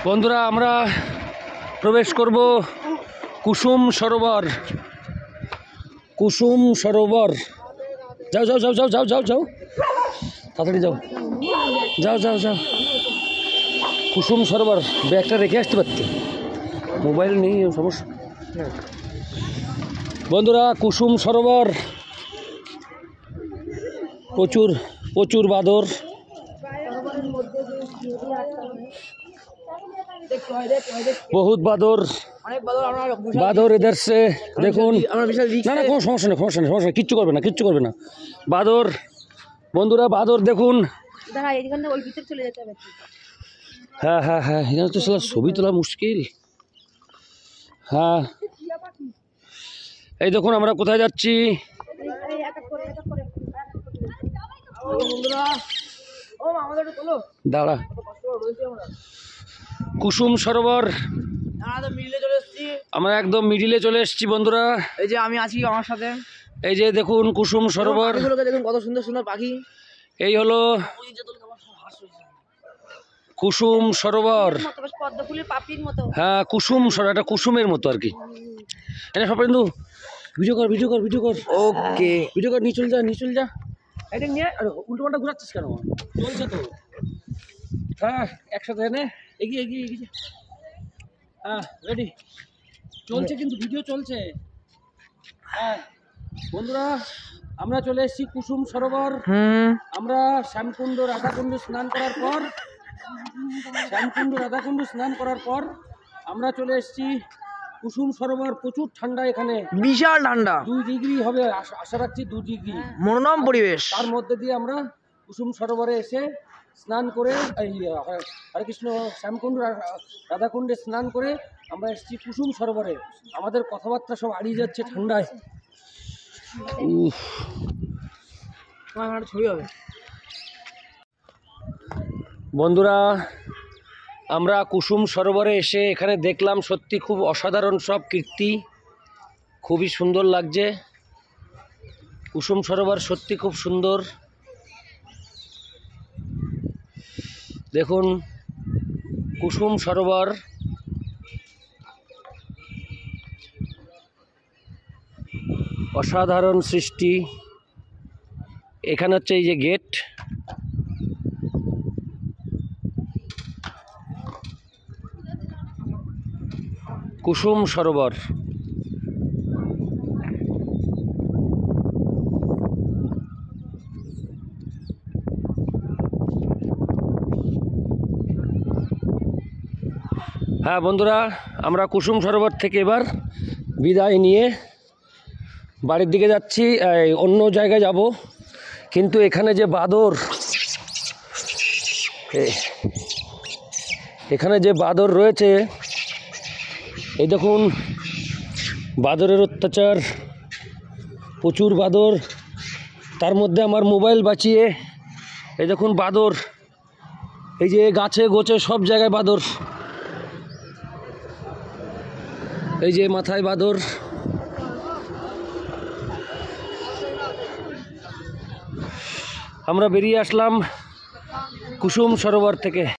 বন্ধুরা আমরা প্রবেশ করব কুসুম সরোবর। কুসুম সরোবর, যাও যাও যাও যাও যাও যাও যাও তাড়াতাড়ি যাও, যাও যাও যাও। কুসুম সরোবর, ব্যাগটা রেখে আসতে পারতে, মোবাইল নেই, সমস্যা। বন্ধুরা কুসুম সরোবর, প্রচুর প্রচুর বাদর। বহুত বাদর, বাদর এদের সে দেখুন। না না কোনো সমস্যা নেই, সমস্যা নেই, সমস্যা নেই, কিচ্ছু করবে না, কিচ্ছু করবে না। বাদর বন্ধুরা, বাদর দেখুন। হ্যাঁ হ্যাঁ হ্যাঁ, এখানে তো ছবি তোলা মুশকিল। হ্যাঁ এই দেখুন আমরা কোথায় যাচ্ছি। দাঁড়া, কুসুম সরোবর, আমরা একদম মিডিলে চলে এসেছি বন্ধুরা। এই যে আমি আছি আমার সাথে, এই যে দেখুন কুসুম সরোবর, দেখুন কত সুন্দর সুন্দর পাখি। এই হলো কুসুম সরোবর। হ্যাঁ কুসুম সরোবর, এটা কুসুমের মতো আর কি। এটা সব কিন্তু ভিডিও কর, ভিডিও কর, ভিডিও কর। ওকে ভিডিও কর, নিচল যা, নিচল যা। এটা নিয়ে উল্টো পাল্টা ঘুরাচ্ছিস কেন? চলছে তো। হ্যাঁ একসাথে এনে এগিয়ে এগিয়ে এগিয়ে। হ্যাঁ রেডি, চলছে কিন্তু ভিডিও চলছে। হ্যাঁ বন্ধুরা আমরা চলে এসেছি কুসুম সরোবর। আমরা শ্যামকুণ্ড রাধাকুণ্ড স্নান করার পর, শ্যামকুণ্ড রাধাকুণ্ড স্নান করার পর আমরা চলে এসেছি কুসুম সরোবর। প্রচুর ঠান্ডা এখানে, বিশাল ঠান্ডা, 2 ডিগ্রি হবে আশা রাখছি, 2 ডিগ্রি মনোরম পরিবেশ। তার মধ্যে দিয়ে আমরা কুসুম সরোবরে এসে স্নান করে, হরে কৃষ্ণ, শ্যামকুণ্ড রাধাকুণ্ডে স্নান করে আমরা এসেছি কুসুম সরোবরে। আমাদের কথাবার্তা সব হারিয়ে যাচ্ছে ঠান্ডায়। ছবি হবে। বন্ধুরা আমরা কুসুম সরোবরে এসে এখানে দেখলাম সত্যি খুব অসাধারণ সব কীর্তি, খুবই সুন্দর লাগছে। কুসুম সরোবর সত্যি খুব সুন্দর। দেখুন কুসুম সরোবর, অসাধারণ সৃষ্টি। এখানে হচ্ছে এই যে গেট, কুসুম সরোবর। হ্যাঁ বন্ধুরা আমরা কুসুম সরোবর থেকে এবার বিদায় নিয়ে বাড়ির দিকে যাচ্ছি, অন্য জায়গায় যাব। কিন্তু এখানে যে বাদর, এখানে যে বাদর রয়েছে, এই দেখুন বাদরের অত্যাচার, প্রচুর বাদর। তার মধ্যে আমার মোবাইল বাঁচিয়ে, এই দেখুন বাদর, এই যে গাছে গোছে সব জায়গায় বাদর, এই যে মাথায় বাদর। আমরা বেরিয়ে আসলাম কুসুম সরোবর থেকে।